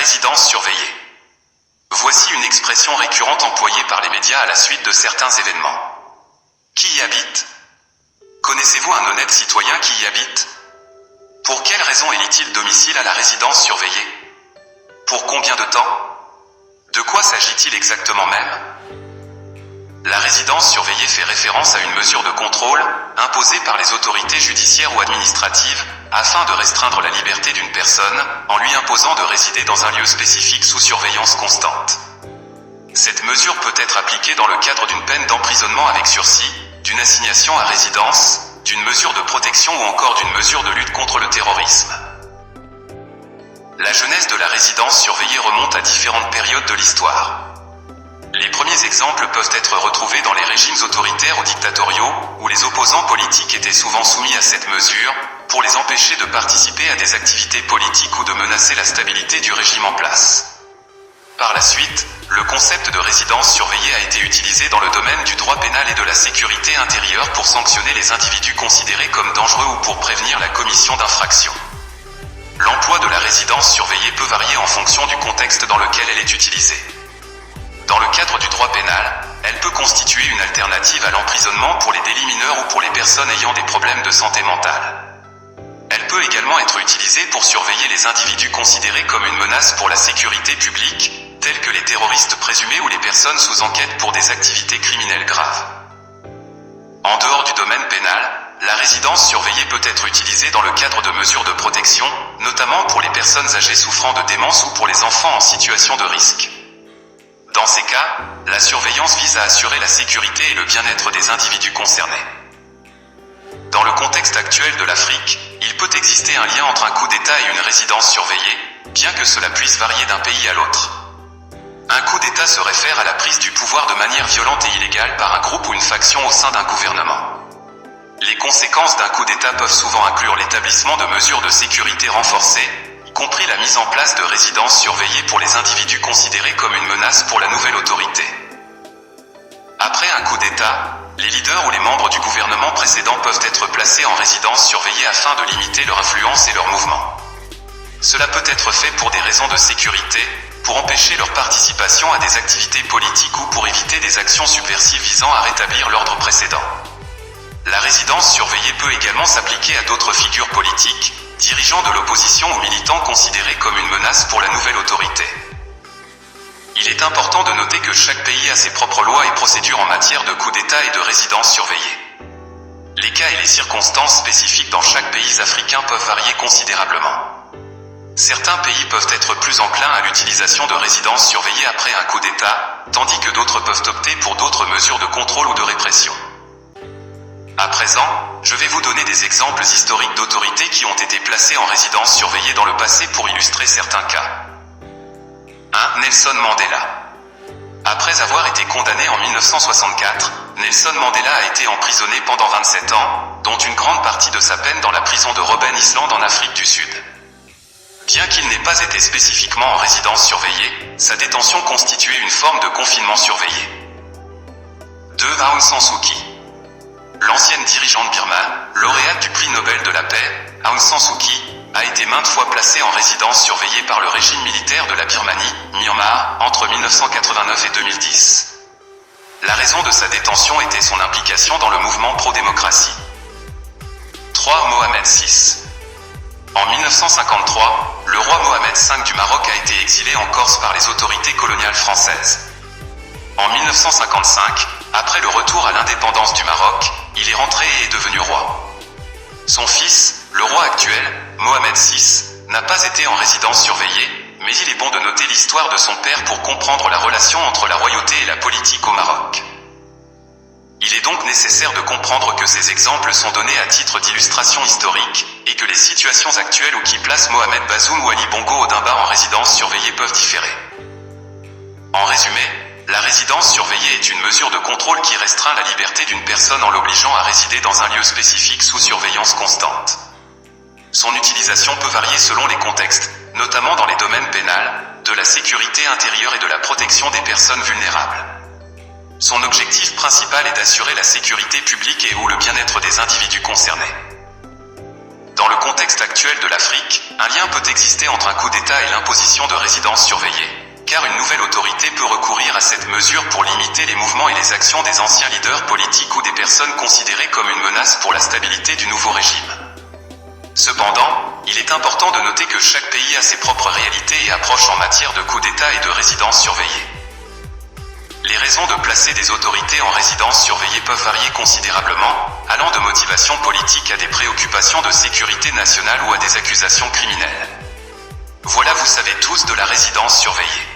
résidence surveillée. Voici une expression récurrente employée par les médias à la suite de certains événements. Qui y habite? Connaissez-vous un honnête citoyen qui y habite? Pour quelle raison élit-il domicile à la résidence surveillée? Pour combien de temps? De quoi s'agit-il exactement même? La résidence surveillée fait référence à une mesure de contrôle, imposée par les autorités judiciaires ou administratives, afin de restreindre la liberté d'une personne, en lui imposant de résider dans un lieu spécifique sous surveillance constante. Cette mesure peut être appliquée dans le cadre d'une peine d'emprisonnement avec sursis, d'une assignation à résidence, d'une mesure de protection ou encore d'une mesure de lutte contre le terrorisme. La genèse de la résidence surveillée remonte à différentes périodes de l'histoire. Les premiers exemples peuvent être retrouvés dans les régimes autoritaires ou dictatoriaux, où les opposants politiques étaient souvent soumis à cette mesure, pour les empêcher de participer à des activités politiques ou de menacer la stabilité du régime en place. Par la suite, le concept de résidence surveillée a été utilisé dans le domaine du droit pénal et de la sécurité intérieure pour sanctionner les individus considérés comme dangereux ou pour prévenir la commission d'infractions. L'emploi de la résidence surveillée peut varier en fonction du contexte dans lequel elle est utilisée. Dans le cadre du droit pénal, elle peut constituer une alternative à l'emprisonnement pour les délits mineurs ou pour les personnes ayant des problèmes de santé mentale. Elle peut également être utilisée pour surveiller les individus considérés comme une menace pour la sécurité publique, tels que les terroristes présumés ou les personnes sous enquête pour des activités criminelles graves. En dehors du domaine pénal, la résidence surveillée peut être utilisée dans le cadre de mesures de protection, notamment pour les personnes âgées souffrant de démence ou pour les enfants en situation de risque. Dans ces cas, la surveillance vise à assurer la sécurité et le bien-être des individus concernés. Dans le contexte actuel de l'Afrique, il peut exister un lien entre un coup d'État et une résidence surveillée, bien que cela puisse varier d'un pays à l'autre. Un coup d'État se réfère à la prise du pouvoir de manière violente et illégale par un groupe ou une faction au sein d'un gouvernement. Les conséquences d'un coup d'État peuvent souvent inclure l'établissement de mesures de sécurité renforcées, y compris la mise en place de résidences surveillées pour les individus considérés comme une menace pour la nouvelle autorité. Après un coup d'État, les leaders ou les membres du gouvernement précédent peuvent être placés en résidence surveillée afin de limiter leur influence et leur mouvement. Cela peut être fait pour des raisons de sécurité, pour empêcher leur participation à des activités politiques ou pour éviter des actions subversives visant à rétablir l'ordre précédent. La résidence surveillée peut également s'appliquer à d'autres figures politiques, dirigeants de l'opposition ou militants considérés comme une menace pour la nouvelle autorité. Il est important de noter que chaque pays a ses propres lois et procédures en matière de coup d'État et de résidence surveillée. Les cas et les circonstances spécifiques dans chaque pays africain peuvent varier considérablement. Certains pays peuvent être plus enclins à l'utilisation de résidences surveillées après un coup d'État, tandis que d'autres peuvent opter pour d'autres mesures de contrôle ou de répression. À présent, je vais vous donner des exemples historiques d'autorités qui ont été placées en résidence surveillée dans le passé pour illustrer certains cas. 1. Nelson Mandela. Après avoir été condamné en 1964, Nelson Mandela a été emprisonné pendant 27 ans, dont une grande partie de sa peine dans la prison de Robben Island en Afrique du Sud. Bien qu'il n'ait pas été spécifiquement en résidence surveillée, sa détention constituait une forme de confinement surveillé. 2. Aung San Suu Kyi. L'ancienne dirigeante birmane, lauréate du prix Nobel de la paix, Aung San Suu Kyi, a été maintes fois placée en résidence surveillée par le régime militaire de la Birmanie, Myanmar, entre 1989 et 2010. La raison de sa détention était son implication dans le mouvement pro-démocratie. 3. Mohamed VI. En 1953, le roi Mohamed V du Maroc a été exilé en Corse par les autorités coloniales françaises. En 1955, après le retour à l'indépendance du Maroc, il est rentré et est devenu roi. Son fils, le roi actuel, Mohamed VI, n'a pas été en résidence surveillée, mais il est bon de noter l'histoire de son père pour comprendre la relation entre la royauté et la politique au Maroc. Il est donc nécessaire de comprendre que ces exemples sont donnés à titre d'illustration historique, et que les situations actuelles ou qui placent Mohamed Bazoum ou Ali Bongo Ondimba en résidence surveillée peuvent différer. En résumé, la résidence surveillée est une mesure de contrôle qui restreint la liberté d'une personne en l'obligeant à résider dans un lieu spécifique sous surveillance constante. Son utilisation peut varier selon les contextes, notamment dans les domaines pénals, de la sécurité intérieure et de la protection des personnes vulnérables. Son objectif principal est d'assurer la sécurité publique et ou le bien-être des individus concernés. Dans le contexte actuel de l'Afrique, un lien peut exister entre un coup d'État et l'imposition de résidence surveillée, car une nouvelle autorité peut recourir à cette mesure pour limiter les mouvements et les actions des anciens leaders politiques ou des personnes considérées comme une menace pour la stabilité du nouveau régime. Cependant, il est important de noter que chaque pays a ses propres réalités et approches en matière de coup d'État et de résidence surveillée. Les raisons de placer des autorités en résidence surveillée peuvent varier considérablement, allant de motivations politiques à des préoccupations de sécurité nationale ou à des accusations criminelles. Voilà, vous savez tous de la résidence surveillée.